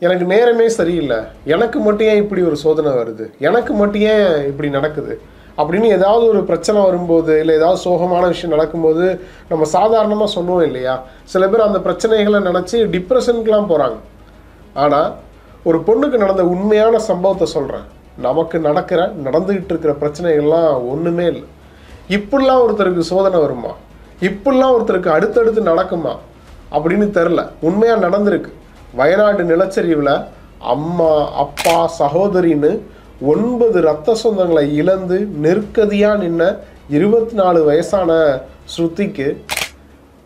எனக்கு நேரமே சரியில்லை, எனக்கு மட்டும் ஏன் இப்படி ஒரு சோதனை வருது, எனக்கு மட்டும் ஏன் இப்படி நடக்குது அப்படின்னு ஏதாவது ஒரு பிரச்சனை வரும்போது, இல்லை ஏதாவது சோகமான விஷயம் நடக்கும்போது நம்ம சாதாரணமாக சொல்லுவோம் இல்லையா? சில பேர் அந்த பிரச்சனைகளை நினச்சி டிப்ரெஷனுக்குலாம் போகிறாங்க. ஆனால் ஒரு பொண்ணுக்கு நடந்த உண்மையான சம்பவத்தை சொல்கிறேன். நமக்கு நடந்துக்கிட்டு இருக்கிற பிரச்சனைகள்லாம் ஒன்றுமே இல்லை. இப்படிலாம் ஒருத்தருக்கு சோதனை வருமா, இப்படிலாம் ஒருத்தருக்கு அடுத்தடுத்து நடக்குமா அப்படின்னு தெரில. உண்மையாக நடந்திருக்கு. வயநாடு நிலச்சரிவில் அம்மா, அப்பா, சகோதரின்னு 9 இரத்த சொந்தங்களை இழந்து நெருக்கதியாக நின்ன 24 வயசான ஸ்ருதிக்கு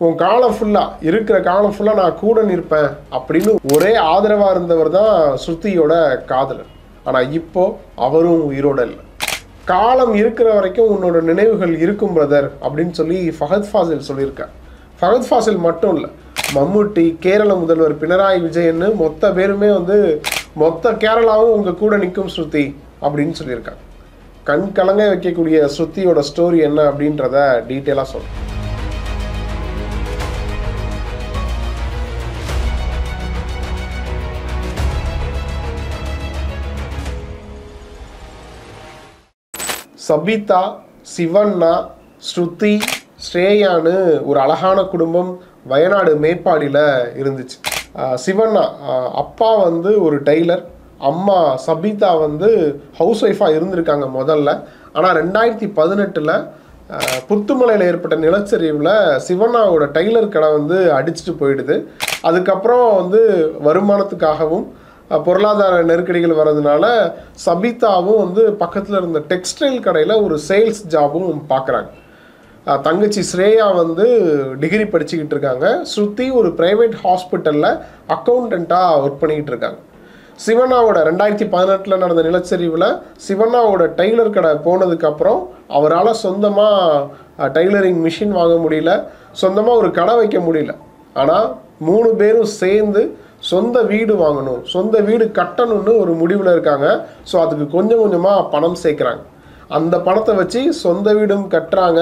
உன் காலம் ஃபுல்லாக இருக்கிற காலம் ஃபுல்லாக நான் கூட நிற்பேன் அப்படின்னு ஒரே ஆதரவாக இருந்தவர் தான் ஸ்ருதியோட காதலர். ஆனால் இப்போ அவரும் உயிரோடு இல்லை. காலம் இருக்கிற வரைக்கும் உன்னோட நினைவுகள் இருக்கும் பிரதர் அப்படின்னு சொல்லி ஃபஹத் ஃபாசில் சொல்லியிருக்கார். ஃபஹத் ஃபாசில் மட்டும் இல்லை, மம்முட்டி, கேரள முதல்வர் பினராயி விஜயன்னு மொத்த பேருமே மொத்த கேரளாவும் உங்கள் கூட நிற்கும் ஸ்ருதி அப்படின்னு சொல்லியிருக்காங்க. கண் கலங்க வைக்கக்கூடிய ஸ்ருதியோட ஸ்டோரி என்ன அப்படின்றத டீட்டெயிலாக சொல்கிறேன். சபிதா, சிவண்ணா, ஸ்ருதி, ஸ்ரேயான்னு ஒரு அழகான குடும்பம் வயநாடு மேப்பாடியில் இருந்துச்சு. சிவண்ணா அப்பா ஒரு டெய்லர், அம்மா சபிதா ஹவுஸ் ஒய்ஃபாக இருந்திருக்காங்க முதல்ல. ஆனால் 2018 புத்துமலையில் ஏற்பட்ட நிலச்சரிவில் சிவண்ணாவோட டெய்லர் கடை அடிச்சுட்டு போயிடுது. அதுக்கப்புறம் வருமானத்துக்காகவும் பொருளாதார நெருக்கடிகள் வர்றதுனால சபிதாவும் பக்கத்தில் இருந்த டெக்ஸ்டைல் கடையில் ஒரு சேல்ஸ் ஜாபும் பார்க்குறாங்க. தங்கச்சி ஸ்ரேயா டிகிரி படிச்சுக்கிட்டு இருக்காங்க. ஸ்ருதி ஒரு ப்ரைவேட் ஹாஸ்பிட்டலில் அக்கௌண்டண்ட்டாக ஒர்க் பண்ணிக்கிட்டு இருக்காங்க. சிவண்ணாவோட 2018 நடந்த நிலச்சரிவில் சிவண்ணாவோட டெய்லர் கடை போனதுக்கப்புறம் அவரால் சொந்தமாக டைலரிங் மிஷின் வாங்க முடியல, சொந்தமாக ஒரு கடை வைக்க முடியல. ஆனால் 3 பேரும் சேர்ந்து சொந்த வீடு வாங்கணும், சொந்த வீடு கட்டணும்னு ஒரு முடிவில் இருக்காங்க. ஸோ அதுக்கு கொஞ்சம் கொஞ்சமாக பணம் சேர்க்குறாங்க. அந்த பணத்தை வச்சு சொந்த வீடும் கட்டுறாங்க.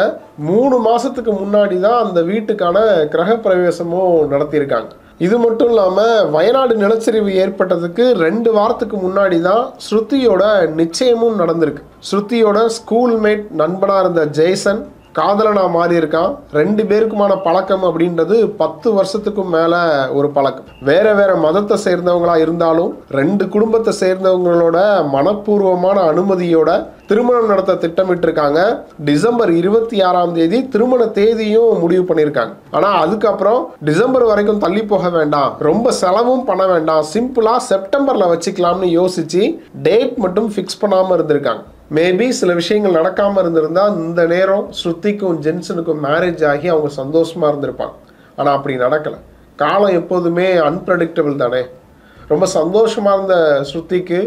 3 மாதத்துக்கு முன்னாடி தான் அந்த வீட்டுக்கான கிரகப்பிரவேசமும் நடத்தியிருக்காங்க. இது மட்டும் இல்லாமல் வயநாடு நிலச்சரிவு ஏற்பட்டதுக்கு 2 வாரத்துக்கு முன்னாடி தான் ஸ்ருதியோட நிச்சயமும் நடந்திருக்கு. ஸ்ருதியோட ஸ்கூல்மேட் நண்பனாக இருந்த ஜெய்சன் காதலனாக மாறி இருக்கான். 2 பேருக்குமான பழக்கம் அப்படின்றது 10 வருஷத்துக்கும் மேலே ஒரு பழக்கம். வேற மதத்தை சேர்ந்தவங்களாக இருந்தாலும் 2 குடும்பத்தை சேர்ந்தவங்களோட மனப்பூர்வமான அனுமதியோட திருமணம் நடத்த திட்டமிட்டிருக்காங்க. டிசம்பர் 26ஆம் தேதி திருமண தேதியும் முடிவு பண்ணியிருக்காங்க. ஆனால் அதுக்கப்புறம் டிசம்பர் வரைக்கும் தள்ளி போக வேண்டாம், ரொம்ப செலவும் பண்ண வேண்டாம், சிம்பிளாக செப்டம்பரில் வச்சுக்கலாம்னு யோசிச்சு டேட் மட்டும் ஃபிக்ஸ் பண்ணாமல் இருந்திருக்காங்க. மேபி சில விஷயங்கள் நடக்காமல் இருந்திருந்தா இந்த நேரம் ஸ்ருதிக்கும் ஜென்சனுக்கும் மேரேஜ் ஆகி அவங்க சந்தோஷமாக இருந்திருப்பாங்க. ஆனால் அப்படி நடக்கலை. காலம் எப்போதுமே அன்பிரடிக்டபிள் தானே. ரொம்ப சந்தோஷமாக இருந்த ஸ்ருதிக்கு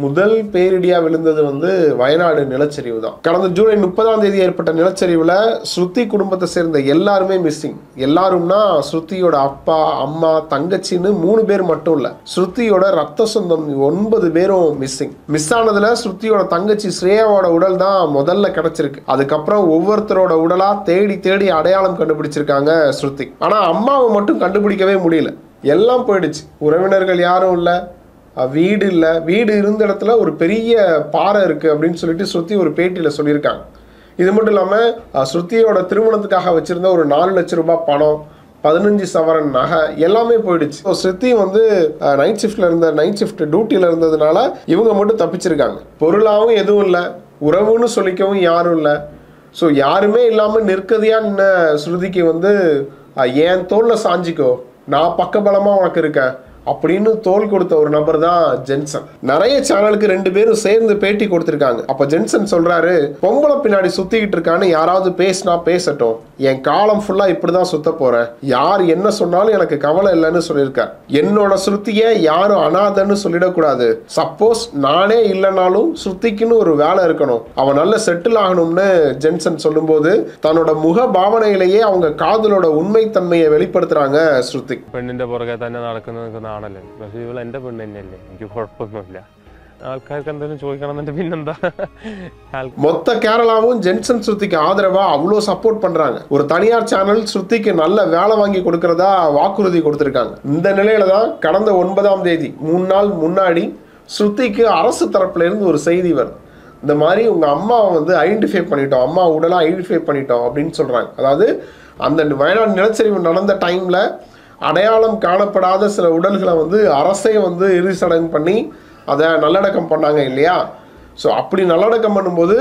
முதல் பேரிடியாக விழுந்தது வயநாடு நிலச்சரிவு தான். கடந்த ஜூலை 30ஆம் தேதி ஏற்பட்ட நிலச்சரிவில் ஸ்ருதி குடும்பத்தை சேர்ந்த எல்லாருமே மிஸ்ஸிங். எல்லாரும்னா ஸ்ருதியோட அப்பா, அம்மா, தங்கச்சின்னு 3 பேர் மட்டும் இல்லை, ஸ்ருதியோட ரத்த சொந்தம் 9 பேரும் மிஸ்ஸிங். மிஸ் ஆனதுல ஸ்ருதியோட தங்கச்சி ஸ்ரேயாவோட உடல் தான் முதல்ல கிடைச்சிருக்கு. அதுக்கப்புறம் ஒவ்வொருத்தரோட உடலா தேடி அடையாளம் கண்டுபிடிச்சிருக்காங்க ஸ்ருதி. ஆனால் அம்மாவை மட்டும் கண்டுபிடிக்கவே முடியல. எல்லாம் போயிடுச்சு. உறவினர்கள் யாரும் இல்லை, வீடு இல்லை. வீடு இருந்த இடத்துல ஒரு பெரிய பாறை இருக்குது அப்படின்னு சொல்லிட்டு ஸ்ருதி ஒரு பேட்டியில் சொல்லியிருக்காங்க. இது மட்டும் இல்லாமல் ஸ்ருதியோட திருமணத்துக்காக வச்சுருந்த ஒரு 4 லட்சம் ரூபாய் பணம், 15 சவரன் நகை எல்லாமே போயிடுச்சு. ஸோ ஸ்ருதி நைட் ஷிஃப்ட் டியூட்டியில் இருந்ததுனால இவங்க மட்டும் தப்பிச்சிருக்காங்க. பொருளாகவும் எதுவும் இல்லை, உறவுன்னு சொல்லிக்கவும் யாரும் இல்லை. ஸோ யாருமே இல்லாமல் நிற்கதியாக நின்ன ஸ்ருதிக்கு என் தோளில் சாஞ்சிக்கோ, நான் பக்கபலமாக உனக்கு இருக்கேன் அப்படின்னு தோல் கொடுத்த ஒரு நபர் தான் ஜென்சன். நிறைய சேனலுக்கு 2 பேரும் சேர்ந்து பேட்டி கொடுத்துருக்காங்க. அப்ப ஜென்சன் சொல்றாரு, பொம்பளை பின்னாடி சுத்திக்கிட்டு இருக்கான்னு யாராவது பேசினா பேசட்டும், என் காலம் ஃபுல்லா இப்படிதான் சுத்த போறேன், யார் என்ன சொன்னாலும் எனக்கு கவலை இல்லைன்னு சொல்லியிருக்கார். என்னோட ஸ்ருதியை யாரும் அனாதன்னு சொல்லிடக்கூடாது. சப்போஸ் நானே இல்லைனாலும் ஸ்ருதிக்குன்னு ஒரு வேலை இருக்கணும், அவன் நல்ல செட்டில் ஆகணும்னு ஜென்சன் சொல்லும்போது தன்னோட முக பாவனையிலேயே அவங்க காதலோட உண்மைத்தன்மையை வெளிப்படுத்துறாங்க ஸ்ருதி. പെണ്ണിന്റെ പുറകെ തന്നെ നടക്കുന്നത് ആണല്ലോ. പക്ഷെ ഇവൾ എൻ്റെ പെണ്ണ് തന്നെയല്ലേ, എനിക്ക് കുഴപ്പമൊന്നുമില്ല. ആൾക്കാർക്ക് എന്തെങ്കിലും ചോദിക്കണം പിന്നെന്താ. மொத்த கேரளாவும் ஜென்சன் ஸ்ருதிக்கு ஆதரவா அவ்வளோ சப்போர்ட் பண்றாங்க. ஒரு தனியார் சேனல் ஸ்ருதிக்கு நல்ல வேலை வாங்கி கொடுக்கறதா வாக்குறுதி கொடுத்திருக்காங்க. இந்த நிலையில தான் கடந்த 9ஆம் தேதி 3 நாள் முன்னாடி ஸ்ருதிக்கு அரசு தரப்புல இருந்து ஒரு செய்தி வருது. இந்த மாதிரி உங்க அம்மாவை வந்து ஐடென்டிஃபை பண்ணிட்டோம், அம்மா உடலை ஐடென்டிஃபை பண்ணிட்டோம் அப்படின்னு சொல்றாங்க. அதாவது அந்த வயநாடு நிலச்சரிவு நடந்த டைம்ல அடையாளம் காணப்படாத சில உடல்களை வந்து அரசே வந்து இறுதி சடங்கு பண்ணி அதை நல்லடக்கம் பண்ணாங்க இல்லையா. ஸோ அப்படி நல்லடக்கம் பண்ணும்போது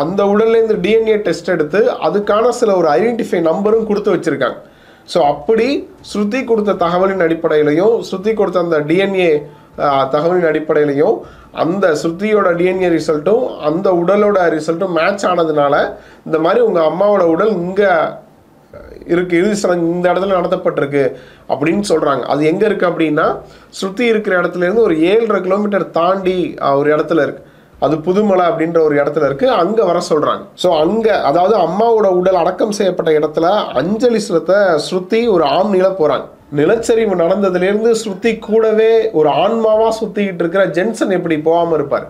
அந்த உடல்லேருந்து டிஎன்ஏ டெஸ்ட் எடுத்து அதுக்கான சில ஒரு ஐடென்டிஃபை நம்பரும் கொடுத்து வச்சுருக்காங்க. ஸோ அப்படி ஸ்ருதி கொடுத்த தகவலின் அடிப்படையிலையும் ஸ்ருதி கொடுத்த அந்த டிஎன்ஏ தகவலின் அடிப்படையிலையும் அந்த ஸ்ருதியோட டிஎன்ஏ ரிசல்ட்டும் அந்த உடலோட ரிசல்ட்டும் மேட்ச் ஆனதுனால இந்த மாதிரி உங்கள் அம்மாவோட உடல் இங்கே இருக்கு, இறுதி சடங்கு இந்த இடத்துல நடத்தப்பட்டிருக்கு அப்படின்னு சொல்கிறாங்க. அது எங்கே இருக்குது அப்படின்னா ஸ்ருதி இருக்கிற இடத்துலேருந்து ஒரு 7.5 கிலோமீட்டர் தாண்டி ஒரு இடத்துல இருக்குது. அது புதுமலை அப்படின்ற ஒரு இடத்துல இருக்குது. அங்கே வர சொல்கிறாங்க. ஸோ அங்கே அதாவது அம்மாவோட உடல் அடக்கம் செய்யப்பட்ட இடத்துல அஞ்சலி செலுத்த ஸ்ருதி ஒரு ஆம்னியில போகிறாங்க. நிலச்சரிவு நடந்ததுலேருந்து ஸ்ருதி கூடவே ஒரு ஆன்மாவாக சுற்றிக்கிட்டு இருக்கிற ஜென்சன் எப்படி போகாமல் இருப்பார்?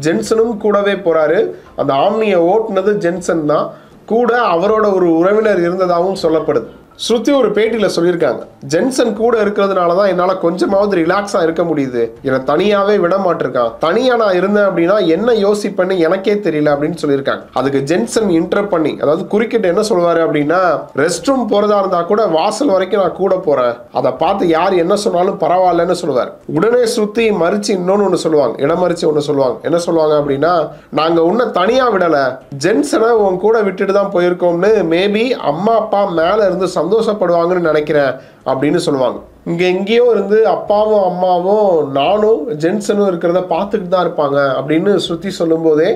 ஜென்சனும் கூடவே போகிறாரு. அந்த ஆம்னியை ஓட்டுனது ஜென்சன் தான். கூட அவரோட ஒரு உறவினர் இருந்ததாகவும் சொல்லப்படுது. ஸ்ருதி ஒரு பேட்டியில் சொல்லியிருக்காங்க, ஜென்சன் கூட இருக்கிறதுனால தான் என்னால் கொஞ்சமாவது ரிலாக்ஸாக இருக்க முடியுது, என்னை தனியாகவே விட மாட்டிருக்கான், தனியாக நான் இருந்தேன் அப்படின்னா என்ன யோசிப்பேன்னு எனக்கே தெரியல அப்படின்னு சொல்லியிருக்காங்க. அதுக்கு ஜென்சன் இன்டர் பண்ணி அதாவது குறுக்கிட்டு என்ன சொல்லுவார் அப்படின்னா, ரெஸ்ட் ரூம் போகிறதா இருந்தால் கூட வாசல் வரைக்கும் நான் கூட போகிறேன், அதை பார்த்து யார் என்ன சொன்னாலும் பரவாயில்லன்னு சொல்லுவார். உடனே ஸ்ருதி மறிச்சு இன்னொன்று ஒன்று சொல்லுவாங்க, இடமறிச்சு ஒன்று சொல்லுவாங்க. என்ன சொல்லுவாங்க அப்படின்னா, நாங்கள் உன்னை தனியாக விடலை, ஜென்சனை உன் கூட விட்டுட்டு தான் போயிருக்கோம்னு மேபி அம்மா அப்பா மேலே இருந்து சந்தோஷப்படுவாங்கன்னு நினைக்கிறேன் அப்படின்னு சொல்லுவாங்க. இங்கே எங்கேயோ இருந்து அப்பாவும் அம்மாவும் நானும் ஜென்சனும் இருக்கிறத பார்த்துட்டு தான் இருப்பாங்க அப்படின்னு ஸ்ருதி சொல்லும் போதே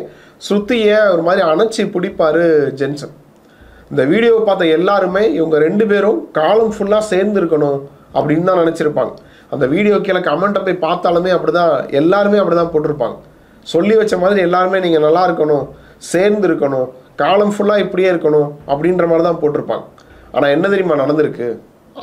ஸ்ருதியை ஒரு மாதிரி அணைச்சி பிடிப்பாரு ஜென்சன். இந்த வீடியோவை பார்த்த எல்லாருமே இவங்க 2 பேரும் காலம் ஃபுல்லாக சேர்ந்து இருக்கணும் அப்படின்னு தான் நினச்சிருப்பாங்க. அந்த வீடியோ கீழே கமெண்ட்டை போய் பார்த்தாலுமே அப்படிதான் எல்லாருமே அப்படிதான் போட்டிருப்பாங்க. சொல்லி வச்ச மாதிரி எல்லாருமே நீங்கள் நல்லா இருக்கணும், சேர்ந்து இருக்கணும், காலம் ஃபுல்லாக இப்படியே இருக்கணும் அப்படின்ற மாதிரி தான் போட்டிருப்பாங்க. ஆனால் என்ன தெரியுமா நடந்திருக்கு?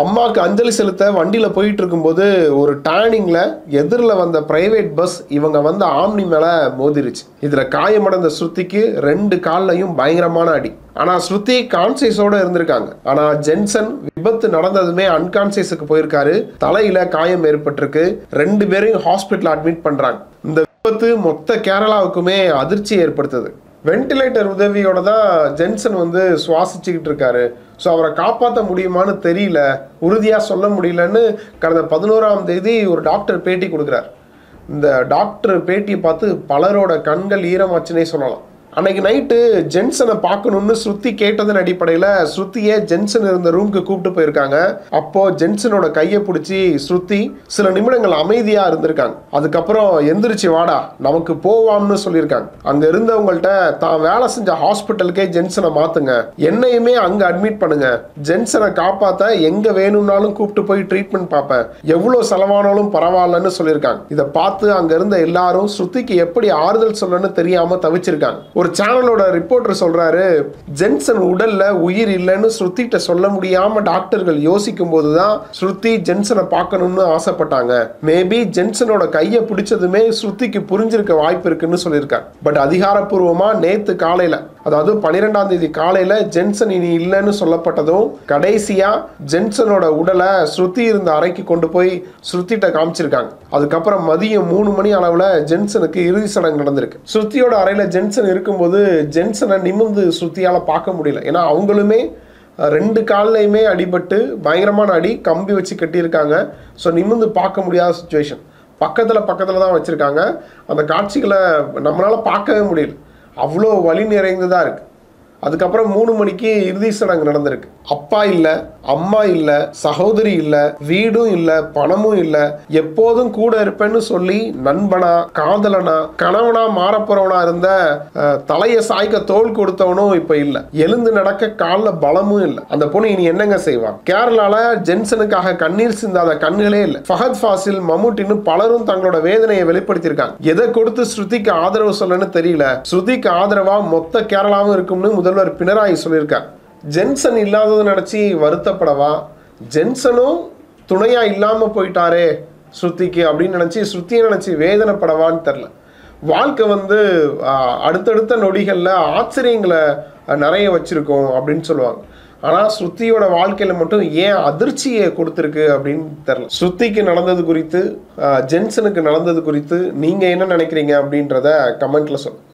அம்மாவுக்கு அஞ்சலி செலுத்த வண்டியில் போயிட்டு இருக்கும்போது ஒரு டேர்னிங்கில் எதிரில் வந்த பிரைவேட் பஸ் இவங்க வந்து ஆம்னி மேலே மோதிருச்சு. இதில் காயமடைந்த ஸ்ருதிக்கு 2 கால்லையும் பயங்கரமான அடி. ஆனால் ஸ்ருதி கான்சியஸோடு இருந்திருக்காங்க. ஆனால் ஜென்சன் விபத்து நடந்ததுமே அன்கான்சியஸுக்கு போயிருக்காரு. தலையில் காயம் ஏற்பட்டிருக்கு. 2 பேரையும் ஹாஸ்பிட்டல் அட்மிட் பண்ணுறாங்க. இந்த விபத்து மொத்த கேரளாவுக்குமே அதிர்ச்சி ஏற்படுத்துது. வென்டிலேட்டர் உதவியோட தான் ஜென்சன் வந்து சுவாசிச்சுக்கிட்டு இருக்காரு. ஸோ அவரை காப்பாற்ற முடியுமான்னு தெரியல, உறுதியாக சொல்ல முடியலன்னு கடந்த 11ஆம் தேதி ஒரு டாக்டர் பேட்டி கொடுக்குறார். இந்த டாக்டர் பேட்டியை பார்த்து பலரோட கண்கள் ஈரமாச்சுன்னே சொல்லலாம். அன்னைக்கு நைட்டு ஜென்சனை பார்க்கணும்னு ஸ்ருதி கேட்டதன் அடிப்படையில் ஸ்ருதியை ஜென்சன் இருந்த ரூமுக்கு கூப்பிட்டு போயிருக்காங்க. அப்போ ஜென்சனோட கையை பிடிச்சி ஸ்ருதி சில நிமிடங்கள் அமைதியாக இருந்திருக்காங்க. அதுக்கப்புறம் எந்திரிச்சு வாடா நமக்கு போவாம்னு சொல்லியிருக்காங்க. அங்கே இருந்தவங்கள்ட்ட தான் வேலை செஞ்ச ஹாஸ்பிட்டலுக்கே ஜென்சனை மாற்றுங்க, என்னையுமே அங்கே அட்மிட் பண்ணுங்க, ஜென்சனை காப்பாற்ற எங்கே வேணும்னாலும் கூப்பிட்டு போய் ட்ரீட்மெண்ட் பார்ப்பேன், எவ்வளோ செலவானாலும் பரவாயில்லன்னு சொல்லியிருக்காங்க. இதை பார்த்து அங்கே இருந்த எல்லாரும் ஸ்ருதிக்கு எப்படி ஆறுதல் சொல்லணும்னு தெரியாமல் தவிச்சிருக்காங்க. ஒரு சேனலோட ரிப்போர்ட்டர் சொல்றாரு, ஜென்சன் உடல்ல உயிர் இல்லைன்னு ஸ்ருதிட்ட சொல்ல முடியாம டாக்டர்கள் யோசிக்கும் போதுதான் ஸ்ருதி ஜென்சனை பார்க்கணும்னு ஆசைப்பட்டாங்க. மேபி ஜென்சனோட கையை பிடிச்சதுமே ஸ்ருதிக்கு புரிஞ்சிருக்க வாய்ப்பு இருக்குன்னு சொல்லியிருக்காங்க. பட் அதிகாரப்பூர்வமா நேத்து காலையில அதாவது 12ஆம் தேதி காலையில ஜென்சன் இனி இல்லைன்னு சொல்லப்பட்டதும் கடைசியா ஜென்சனோட உடலை ஸ்ருதி இருந்த அறைக்கு கொண்டு போய் ஸ்ருதிட்ட காமிச்சிருக்காங்க. அதுக்கப்புறம் மதியம் 3 மணி அளவுல ஜென்சனுக்கு இறுதி சடங்கு நடந்திருக்கு. ஸ்ருதியோட அறையில ஜென்சன் இருக்கும்போது ஜென்சனை நிமிர்ந்து ஸ்ருதியால பார்க்க முடியல. ஏன்னா அவங்களுமே 2 கால்லையுமே அடிபட்டு பயங்கரமான அடி, கம்பி வச்சு கட்டியிருக்காங்க. ஸோ நிமிர்ந்து பார்க்க முடியாத சுச்சுவேஷன். பக்கத்தில் தான் வச்சுருக்காங்க. அந்த காட்சிகளை நம்மளால் பார்க்கவே முடியல, அவ்வளோ வலி நிறைந்ததாக இருக்குது. அதுக்கப்புறம் 3 மணிக்கு இறுதி சடங்கு நடந்திருக்கு. அப்பா இல்லை, அம்மா இல்லை, சகோதரி இல்லை, வீடும் இல்லை, பணமும் இல்லை, எப்போதும் கூட இருப்பேன்னு சொல்லி நண்பனா காதலனா கணவனா மாறப்போறவனா இருந்த தலையை சாய்க்க தோல் கொடுத்தவனும் இப்ப இல்லை. எழுந்து நடக்க காலில் பலமும் இல்லை. அந்த பொண்ணு இனி என்னங்க செய்வான்? கேரளால ஜென்சனுக்காக கண்ணீர் சிந்தாத கண்களே இல்லை. ஃபஹத் ஃபாசில், மம்முட்டின்னு பலரும் தங்களோட வேதனையை வெளிப்படுத்தியிருக்காங்க. எதை கொடுத்து ஸ்ருதிக்கு ஆதரவு சொல்லணும்னு தெரியல. ஸ்ருதிக்கு ஆதரவா மொத்த கேரளாவும் இருக்கும்னு முதல்வர் பினராயி சொல்லியிருக்கார். ஜென்சன் இல்லாதது நினைச்சு வருத்தப்படவா, ஜென்சனும் துணையா இல்லாம போயிட்டாரே ஸ்ருதிக்கு அப்படின்னு நினைச்சு ஸ்ருதியை நினைச்சு வேதனைப்படவான்னு தெரியல. வாழ்க்கை வந்து அடுத்தடுத்த நொடிகளில் ஆச்சரியங்களை நிறைய வச்சுருக்கோம் அப்படின்னு சொல்லுவாங்க. ஆனால் ஸ்ருதியோட வாழ்க்கையில் மட்டும் ஏன் அதிர்ச்சியை கொடுத்துருக்கு அப்படின்னு தெரில. ஸ்ருதிக்கு நடந்தது குறித்து, ஜென்சனுக்கு நடந்தது குறித்து நீங்கள் என்ன நினைக்கிறீங்க அப்படின்றத கமெண்ட்டில் சொல்லுங்கள்.